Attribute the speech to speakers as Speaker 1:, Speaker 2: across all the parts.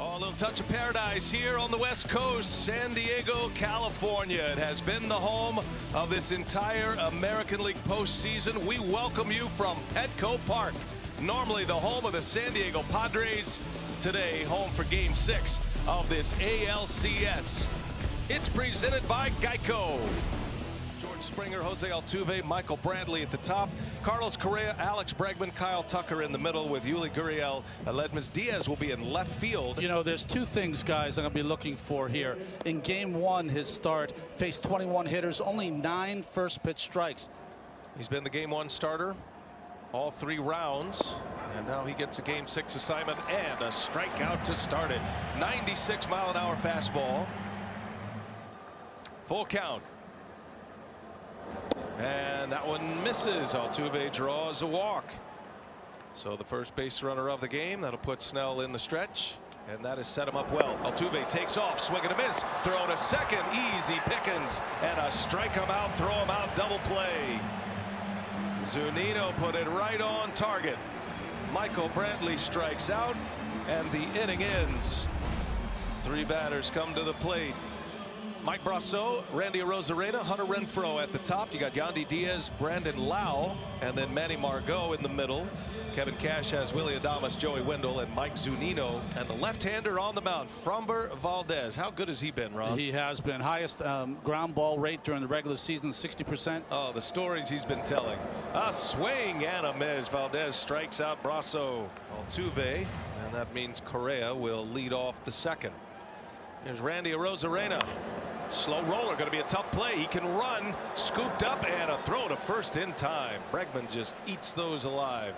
Speaker 1: Oh, a little touch of paradise here on the West Coast, San Diego, California. It has been the home of this entire American League postseason. We welcome you from Petco Park, normally the home of the San Diego Padres. Today, home for Game 6 of this ALCS. It's presented by Geico. George Springer, Jose Altuve, Michael Brantley at the top, Carlos Correa, Alex Bregman, Kyle Tucker in the middle with Yuli Gurriel. Aledmys Diaz will be in left field.
Speaker 2: You know, there's two things, guys, I'm going to be looking for here. In Game 1, his start faced 21 hitters, only 9 first pitch strikes.
Speaker 1: He's been the Game 1 starter all 3 rounds, and now he gets a Game 6 assignment and a strikeout to start it. 96-mile-an-hour fastball. Full count. And that one misses. Altuve draws a walk. So the first base runner of the game. That'll put Snell in the stretch. And that has set him up well. Altuve takes off, swing and a miss. Throw to second. Easy pickings. And a strike him out, throw him out, double play. Zunino put it right on target. Michael Brantley strikes out. And the inning ends. 3 batters come to the plate. Mike Brasso, Randy Arozarena, Hunter Renfroe at the top. You got Yandy Diaz, Brandon Lau, and then Manny Margot in the middle. Kevin Cash has Willy Adames, Joey Wendell, and Mike Zunino. And the left-hander on the mound, Framber Valdez. How good has he been, Ron?
Speaker 2: He has been. Highest ground ball rate during the regular season, 60%.
Speaker 1: Oh, the stories he's been telling. A swing and a miss. Valdez strikes out Brasso. Altuve, and that means Correa will lead off the second. There's Randy Arozarena. Slow roller, going to be a tough play. He can run, scooped up, and a throw to first in time. Bregman just eats those alive.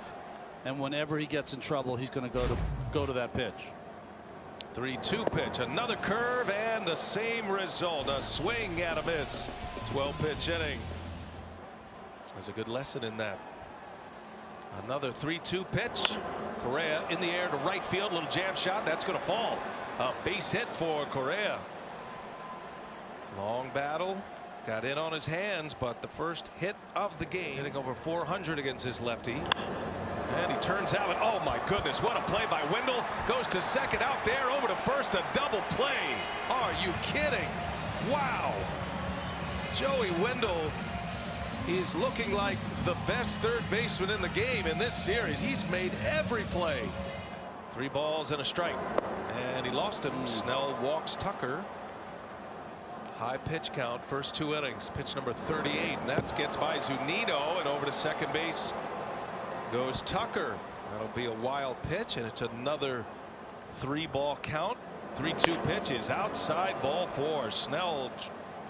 Speaker 2: And whenever he gets in trouble, he's going to go to that pitch.
Speaker 1: 3-2 pitch, another curve, and the same result. A swing and a miss. 12-pitch inning. There's a good lesson in that. Another 3-2 pitch. Correa in the air to right field. Little jam shot. That's going to fall. A base hit for Correa. Long battle, got in on his hands, but the first hit of the game, hitting over 400 against his lefty. And he turns out, and oh my goodness, what a play by Wendell. Goes to second, out there, over to first, a double play. Are you kidding? Wow. Joey Wendell is looking like the best third baseman in the game in this series. He's made every play. 3 balls and a strike. And he lost him. Snell walks Tucker. High pitch count, first 2 innings. Pitch number 38, and that gets by Zunino, and over to second base goes Tucker. That'll be a wild pitch, and it's another 3-ball count. 3-2 pitches, outside, ball 4. Snell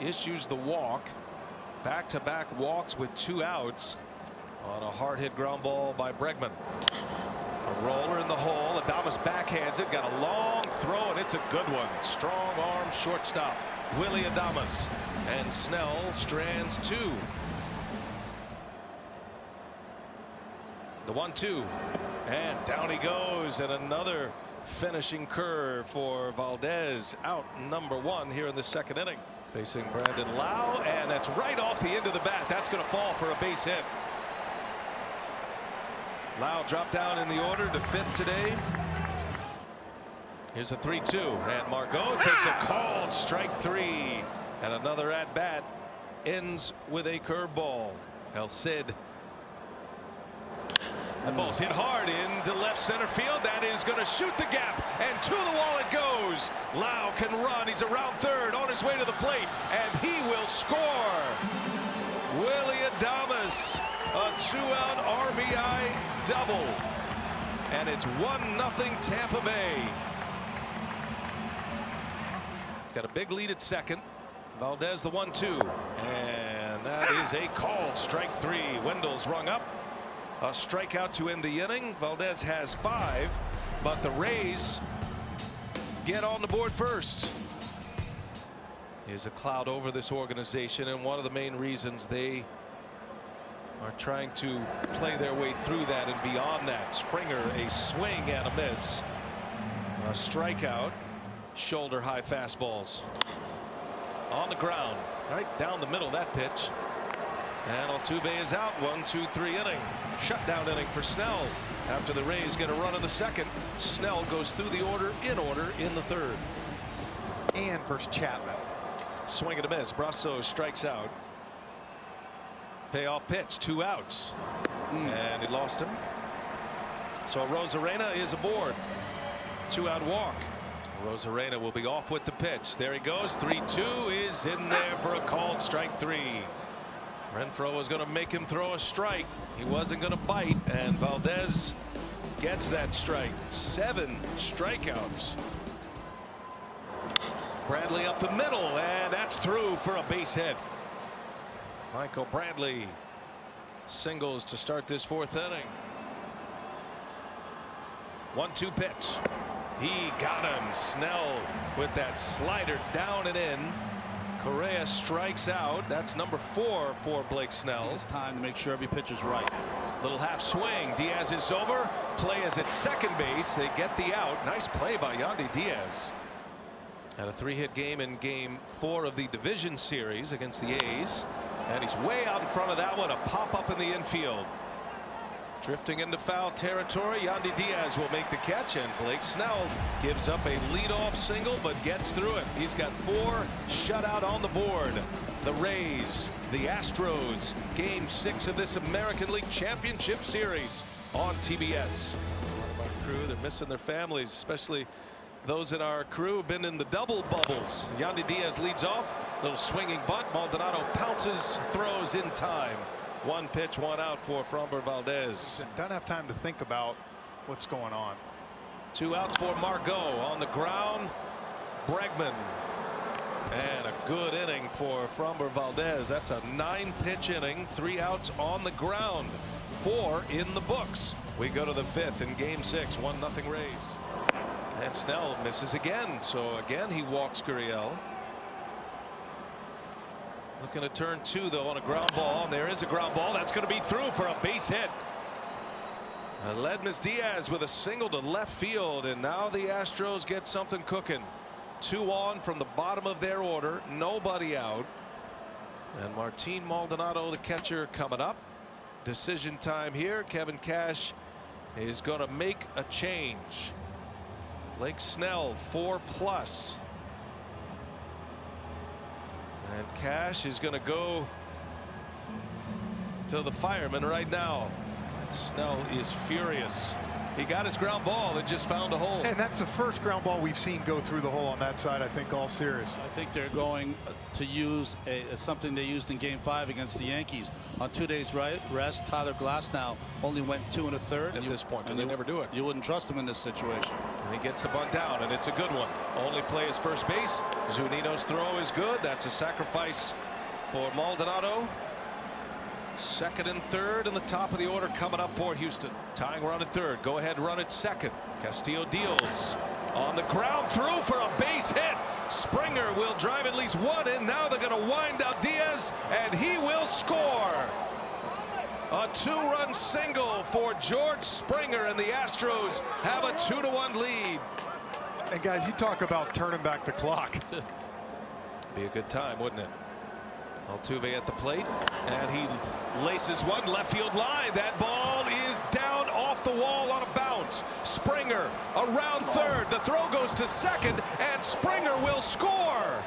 Speaker 1: issues the walk. Back-to-back walks with 2 outs on a hard hit ground ball by Bregman. A roller in the hole. Adames backhands it. Got a long throw, and it's a good one. Strong arm shortstop Willy Adames, and Snell strands 2. The 1-2, and down he goes, and another finishing curve for Valdez. Out number 1 here in the second inning. Facing Brandon Lau, and that's right off the end of the bat. That's going to fall for a base hit. Lau dropped down in the order to 5th today. Here's a 3-2, and Margot takes a called strike 3, and another at bat ends with a curveball. El Cid. That ball's hit hard into left center field. That is going to shoot the gap, and to the wall it goes. Lau can run. He's around third, on his way to the plate, and he will score. Willy Adames, a 2-out RBI double, and it's 1-0 Tampa Bay. Got a big lead at second. Valdez the 1-2, and that is a called strike 3. Wendell's rung up. A strikeout to end the inning. Valdez has 5, but the Rays get on the board first. There's a cloud over this organization, and one of the main reasons they are trying to play their way through that and beyond that. Springer, a swing and a miss. A strikeout. Shoulder high fastballs on the ground, right down the middle. That pitch And Altuve is out. 1-2-3 inning. Shutdown inning for Snell. After the Rays get a run in the second, Snell goes through the order in the third.
Speaker 3: And versus Chapman.
Speaker 1: Swing and a miss. Brasso strikes out. Payoff pitch. 2 outs. And he lost him. So Rosarena is aboard. 2-out walk. Rosarena will be off with the pitch. There he goes. 3-2 is in there for a called strike 3. Renfroe was going to make him throw a strike. He wasn't going to bite, and Valdez gets that strike. 7 strikeouts. Bradley up the middle, and that's through for a base hit. Michael Bradley singles to start this 4th inning. 1-2 pitch. He got him. Snell with that slider down and in. Correa strikes out. That's number 4 for Blake Snell.
Speaker 2: It's time to make sure every pitch is right.
Speaker 1: Little half swing. Diaz is over. Play is at second base. They get the out. Nice play by Yandy Diaz. Had a 3-hit game in game 4 of the division series against the A's. And he's way out in front of that one. A pop up in the infield. Drifting into foul territory. Yandy Diaz will make the catch, and Blake Snell gives up a leadoff single but gets through it. He's got 4 shutout on the board. The Rays, the Astros, game 6 of this American League Championship Series on TBS. Our crew, they're missing their families, especially those in our crew who've been in the double bubbles. Yandy Diaz leads off. Little swinging bunt. Maldonado pounces, throws in time. 1 pitch, 1 out for Framber Valdez.
Speaker 3: Don't have time to think about what's going on.
Speaker 1: 2 outs for Margot. On the ground, Bregman. And a good inning for Framber Valdez. That's a 9-pitch inning. 3 outs on the ground. 4 in the books. We go to the 5th in game 6. 1-0 Rays. And Snell misses again. So again he walks Gurriel. Looking to turn 2 though on a ground ball. And there is a ground ball. That's going to be through for a base hit. Ledmus Diaz with a single to left field, and now the Astros get something cooking. 2 on from the bottom of their order. Nobody out. And Martin Maldonado, the catcher, coming up. Decision time here. Kevin Cash is going to make a change. Blake Snell 4+. And Cash is going to go to the fireman right now. Snell is furious. He got his ground ball. It just found a hole.
Speaker 3: And that's the first ground ball we've seen go through the hole on that side, I think, all series.
Speaker 2: I think they're going to use something they used in game 5 against the Yankees. On 2 days rest, Tyler Glasnow only went 2 1/3
Speaker 1: at this point, because they never do it.
Speaker 2: You wouldn't trust him in this situation.
Speaker 1: And he gets the bunt down, and it's a good one. Only play is first base. Zunino's throw is good. That's a sacrifice for Maldonado. 2nd and 3rd in the top of the order coming up for Houston. Tying run at 3rd. Go ahead run at 2nd. Castillo deals on the ground through for a base hit. Springer will drive at least 1 in. Now they're going to wind out Diaz, and he will score. A 2-run single for George Springer, and the Astros have a 2-1 lead.
Speaker 3: And guys, you talk about turning back the clock.
Speaker 1: Be a good time, wouldn't it? Altuve at the plate, and he laces one left field line. That ball is down off the wall on a bounce. Springer around 3rd. The throw goes to 2nd, and Springer will score.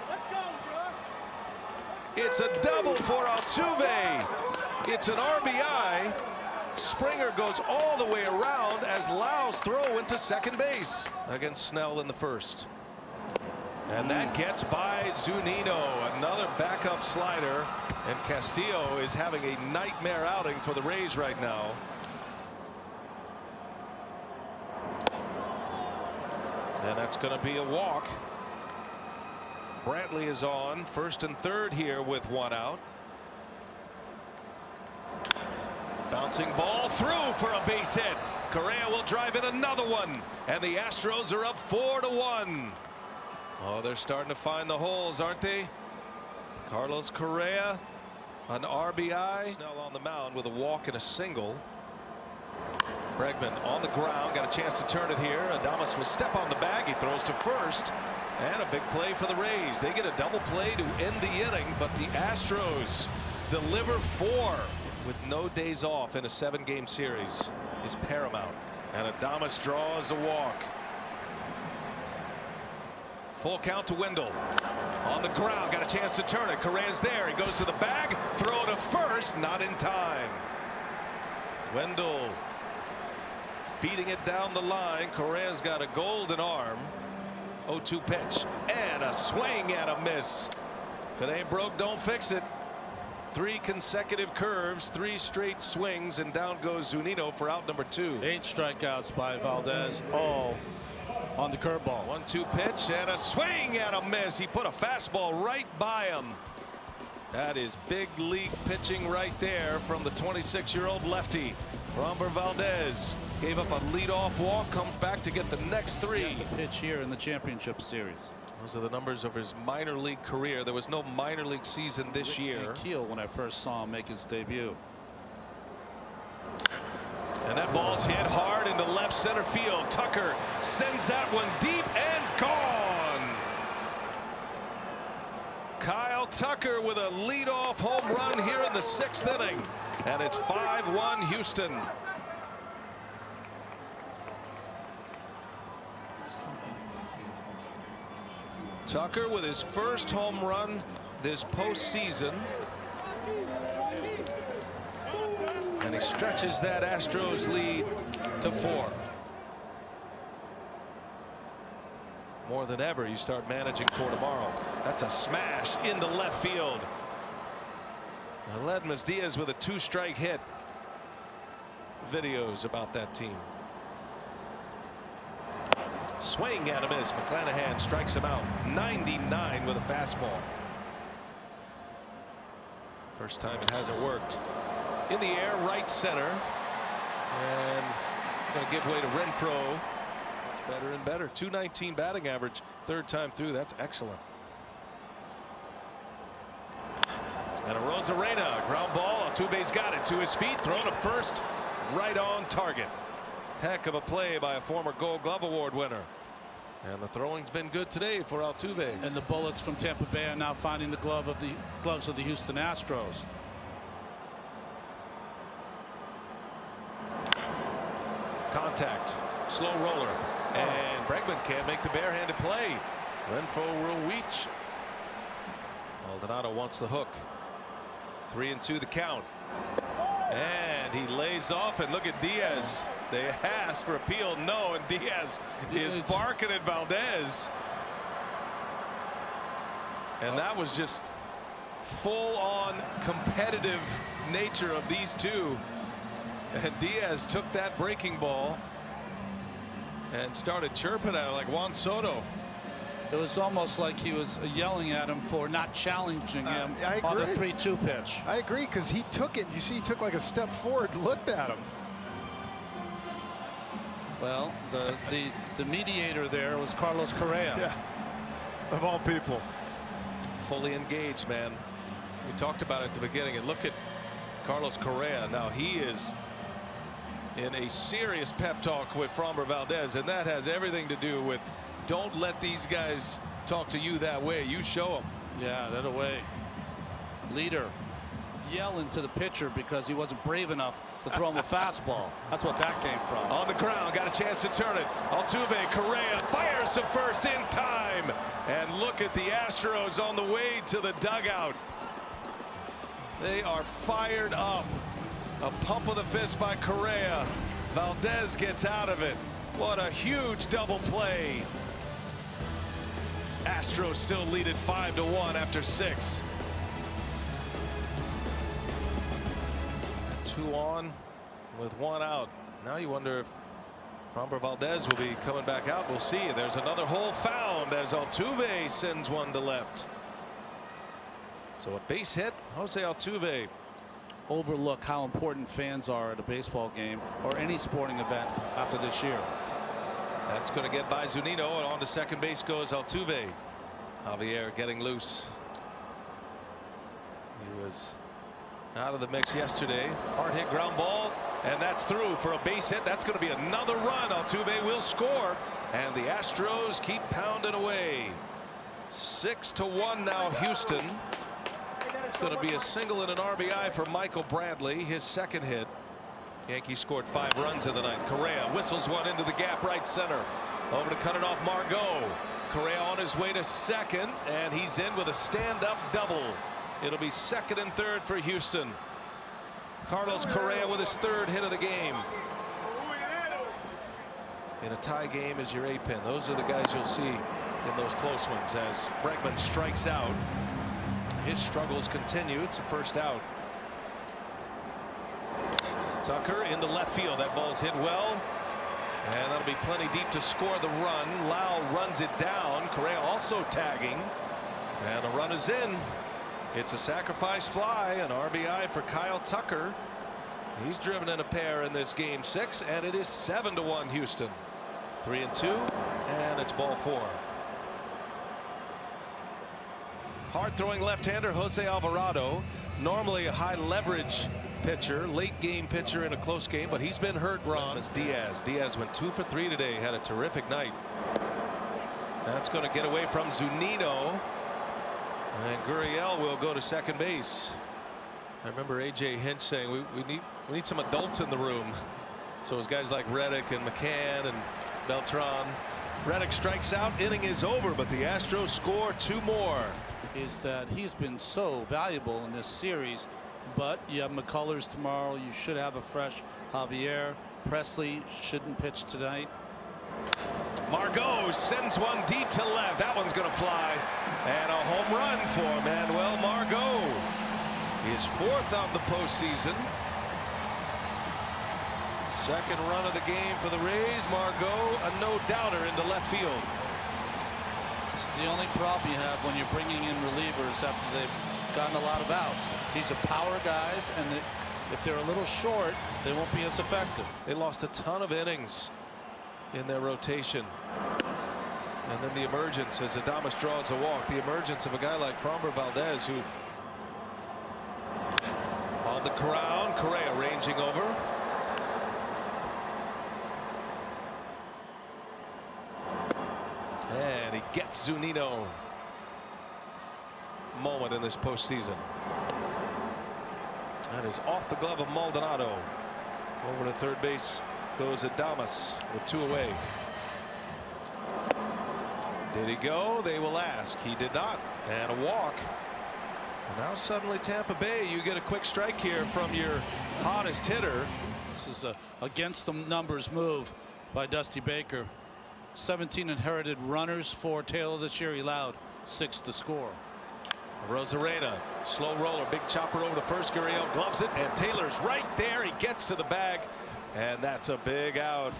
Speaker 4: Let's go, bro.
Speaker 1: It's a double for Altuve. It's an RBI. Springer goes all the way around as Lau's throw went to 2nd base against Snell in the 1st. And that gets by Zunino. Another backup slider. And Castillo is having a nightmare outing for the Rays right now. And that's going to be a walk. Brantley is on 1st and 3rd here with 1 out. Bouncing ball through for a base hit. Correa will drive in another one. And the Astros are up 4-1. Oh, they're starting to find the holes, aren't they? Carlos Correa, an RBI. Snell on the mound with a walk and a single. Bregman on the ground, got a chance to turn it here. Adames will step on the bag. He throws to 1st. And a big play for the Rays. They get a double play to end the inning, but the Astros deliver 4 with no days off in a 7-game series is paramount. And Adames draws a walk. Full count to Wendell. On the ground, got a chance to turn it. Correa's there. He goes to the bag. Throw to first, not in time. Wendell beating it down the line. Correa's got a golden arm. 0-2 pitch and a swing and a miss. If it ain't broke, don't fix it. 3 consecutive curves, 3 straight swings, and down goes Zunino for out number 2.
Speaker 2: 8 strikeouts by Valdez, all on the curveball.
Speaker 1: 1-2 pitch and a swing and a miss. He put a fastball right by him. That is big league pitching right there from the 26-year-old lefty. Framber Valdez gave up a leadoff walk, comes back to get the next 3.
Speaker 2: The pitch here in the championship series.
Speaker 1: Those are the numbers of his minor league career. There was no minor league season this year.
Speaker 2: Keel when I first saw him make his debut.
Speaker 1: And that ball's hit hard into left center field. Tucker sends that one deep and gone. Kyle Tucker with a leadoff home run here in the 6th inning. And it's 5-1 Houston. Tucker with his first home run this postseason. And he stretches that Astros lead to 4. More than ever, you start managing for tomorrow. That's a smash into left field. Aledmus Diaz with a 2-strike hit. Videos about that team. Swing and a miss. McClanahan strikes him out. 99 with a fastball. First time it hasn't worked. In the air, right center. And going to give way to Renfroe. Better and better. 219 batting average. 3rd time through. That's excellent. And a Rosarena ground ball. Altuve's got it to his feet. Thrown to first. Right on target. Heck of a play by a former Gold Glove Award winner. And the throwing's been good today for Altuve.
Speaker 2: And the bullets from Tampa Bay are now finding the gloves of the Houston Astros.
Speaker 1: Contact. Slow roller. And Bregman can't make the barehanded play. Renfroe will reach. Maldonado wants the hook. 3-2 the count. And he lays off, and look at Diaz. They ask for appeal, no, and Diaz is barking at Valdez. And that was just full-on competitive nature of these two. And Diaz took that breaking ball and started chirping at it like Juan Soto.
Speaker 2: It was almost like he was yelling at him for not challenging him on the 3-2 pitch.
Speaker 3: I agree, because he took it. You see, he took like a step forward, looked at him.
Speaker 2: Well, the mediator there was Carlos Correa.
Speaker 3: Yeah, of all people.
Speaker 1: Fully engaged, man. We talked about it at the beginning, and look at Carlos Correa. Now he is in a serious pep talk with Framber Valdez, and that has everything to do with don't let these guys talk to you that way. You show them.
Speaker 2: Yeah, that away. Leader yelling to the pitcher because he wasn't brave enough to throw him a fastball. That's what that came from.
Speaker 1: On the ground, got a chance to turn it. Altuve, Correa fires to first in time. And look at the Astros on the way to the dugout. They are fired up. A pump of the fist by Correa. Valdez gets out of it. What a huge double play. Astros still lead it 5-1 after 6. 2 on with 1 out. Now you wonder if Framber Valdez will be coming back out. We'll see. There's another hole found as Altuve sends one to left. So a base hit. Jose Altuve.
Speaker 2: Overlook how important fans are at a baseball game or any sporting event after this year.
Speaker 1: That's going to get by Zunino, and on to second base goes Altuve. Javier getting loose. He was out of the mix yesterday. Hard hit ground ball, and that's through for a base hit. That's going to be another run. Altuve will score, and the Astros keep pounding away. 6-1 now Houston. It's going to be a single and an RBI for Michael Bradley, his second hit. Yankees scored 5 runs in the ninth. Correa whistles one into the gap right center. Over to cut it off Margot. Correa on his way to second, and he's in with a stand-up double. It'll be second and third for Houston. Carlos Correa with his 3rd hit of the game. In a tie game is your A-pin. Those are the guys you'll see in those close ones as Bregman strikes out. His struggles continue. It's a first out. Tucker into left field. That ball's hit well. And that'll be plenty deep to score the run. Lau runs it down. Correa also tagging. And the run is in. It's a sacrifice fly. An RBI for Kyle Tucker. He's driven in a pair in this game 6. And it is 7-1 Houston. 3-2. And it's ball 4. Hard throwing left-hander Jose Alvarado. Normally a high leverage pitcher, late game pitcher in a close game, but he's been hurt. Ron is Diaz. Diaz went 2 for 3 today, had a terrific night. That's going to get away from Zunino, and Gurriel will go to second base. I remember AJ Hinch saying we need some adults in the room. So it was guys like Reddick and McCann and Beltran. Reddick strikes out, inning is over, but the Astros score 2 more.
Speaker 2: Is that he's been so valuable in this series, but you have McCullers tomorrow. You should have a fresh Javier. Presley shouldn't pitch tonight.
Speaker 1: Margot sends one deep to left. That one's going to fly, and a home run for Manuel Margot. His 4th of the postseason. Second run of the game for the Rays. Margot, a no-doubter into left field.
Speaker 2: This is the only problem you have when you're bringing in relievers after they've gotten a lot of outs. These are power guys, and if they're a little short, they won't be as effective.
Speaker 1: They lost a ton of innings in their rotation. And then the emergence as Adames draws a walk. The emergence of a guy like Framber Valdez, who on the ground. Correa ranging over. And he gets Zunino. Moment in this postseason. That is off the glove of Maldonado. Over to third base goes Adames with 2 away. Did he go? They will ask. He did not. And a walk. And now suddenly Tampa Bay, you get a quick strike here from your hottest hitter.
Speaker 2: This is a against the numbers move by Dusty Baker. 17 inherited runners for Taylor this year. He allowed 6 to score.
Speaker 1: Rosarena, slow roller, big chopper over to first. Gurriel gloves it, and Taylor's right there. He gets to the bag, and that's a big out.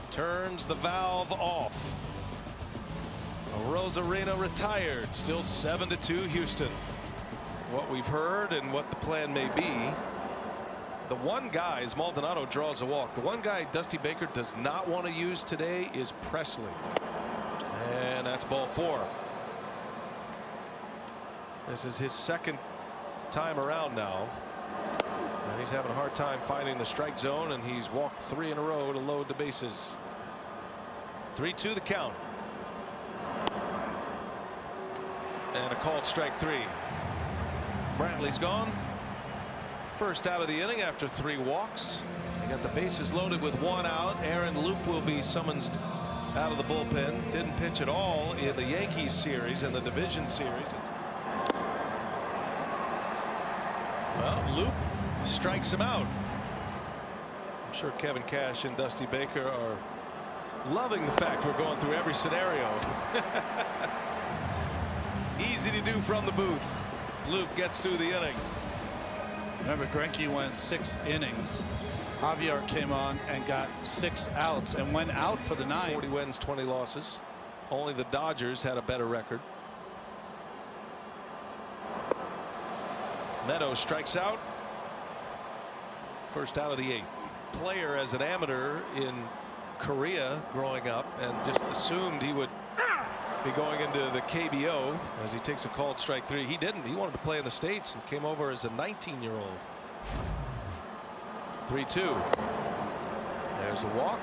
Speaker 1: Turns the valve off. Rosarena retired. Still 7-2 Houston. What we've heard and what the plan may be. The one guy, as Maldonado draws a walk, the one guy Dusty Baker does not want to use today is Presley. And that's ball 4. This is his second time around now. And he's having a hard time finding the strike zone, and he's walked 3 in a row to load the bases. 3-2 the count. And a called strike 3. Bradley's gone. First out of the inning after 3 walks. They got the bases loaded with 1 out. Aaron Loop will be summoned out of the bullpen. Didn't pitch at all in the Yankees series, in the division series. Well, Loop strikes him out. I'm sure Kevin Cash and Dusty Baker are loving the fact we're going through every scenario. Easy to do from the booth. Loop gets through the inning.
Speaker 2: Remember, Greinke went 6 innings. Javier came on and got 6 outs and went out for the 9th.
Speaker 1: 40 wins, 20 losses. Only the Dodgers had a better record. Meadows strikes out. First out of the 8th. Player as an amateur in Korea growing up, and just assumed he would be going into the KBO as he takes a called strike 3. He didn't. He wanted to play in the States and came over as a 19-year-old. 3-2. There's a walk.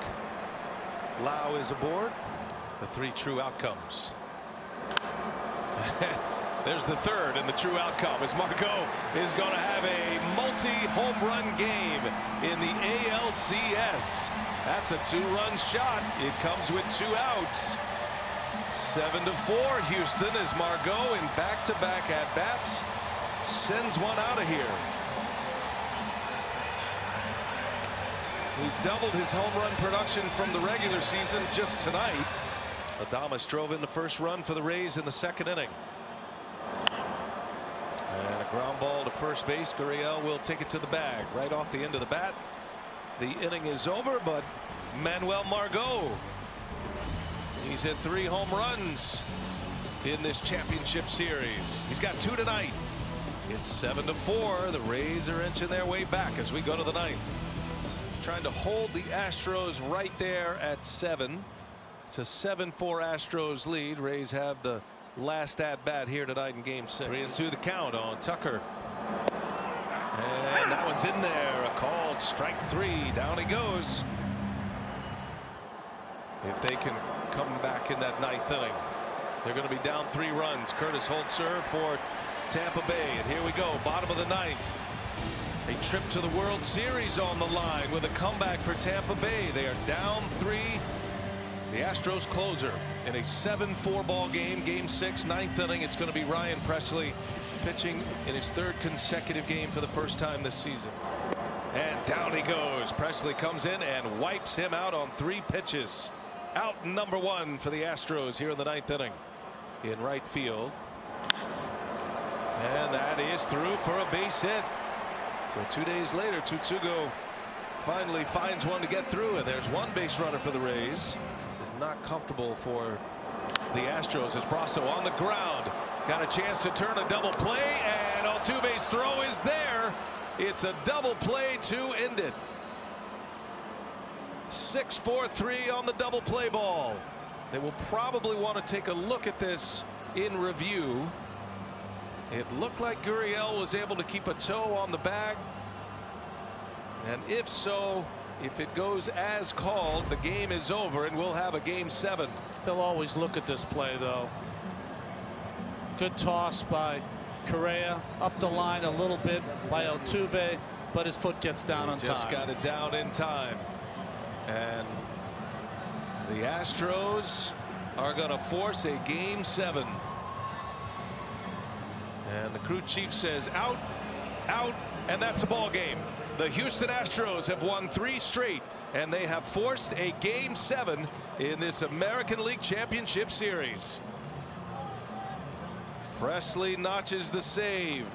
Speaker 1: Lau is aboard. The 3 true outcomes. There's the third and the true outcome as Margot is going to have a multi-home run game in the ALCS. That's a 2-run shot. It comes with 2 outs. 7-4 Houston as Margot in back-to-back at-bats sends one out of here. He's doubled his home run production from the regular season just tonight. Adames drove in the first run for the Rays in the second inning. And a ground ball to first base. Gurriel will take it to the bag right off the end of the bat. The inning is over, but Manuel Margot, he's hit 3 home runs in this championship series. He's got 2 tonight. It's 7-4. The Rays are inching their way back as we go to the 9th. Trying to hold the Astros right there at 7. It's a 7-4 Astros lead. Rays have the last at bat here tonight in game 6. 3-2 the count on Tucker. And that one's in there. A called strike 3. Down he goes. If they can come back in that 9th inning, they're going to be down 3 runs. Curtis Holzer for Tampa Bay. And here we go. Bottom of the 9th. A trip to the World Series on the line with a comeback for Tampa Bay. They are down 3. The Astros closer in a 7-4 ball game. Game 6, 9th inning. It's going to be Ryan Pressly pitching in his 3rd consecutive game for the first time this season. And down he goes. Pressly comes in and wipes him out on 3 pitches. Out number 1 for the Astros here in the 9th inning. In right field. And that is through for a base hit. So 2 days later, Tsutsugo finally finds one to get through, and there's 1 base runner for the Rays. This is not comfortable for the Astros as Brasso on the ground. Got a chance to turn a double play, and Altuve's throw is there. It's a double play to end it. 6-4-3 on the double play ball. They will probably want to take a look at this in review. It looked like Gurriel was able to keep a toe on the bag. And if so, if it goes as called, the game is over and we'll have a game 7.
Speaker 2: They'll always look at this play, though. Good toss by Correa. Up the line a little bit by Altuve, but his foot gets down on time.
Speaker 1: Just got it down in time. And the Astros are going to force a game 7. And the crew chief says out, out, and that's a ball game. The Houston Astros have won 3 straight, and they have forced a game 7 in this American League Championship Series. Pressly notches the save.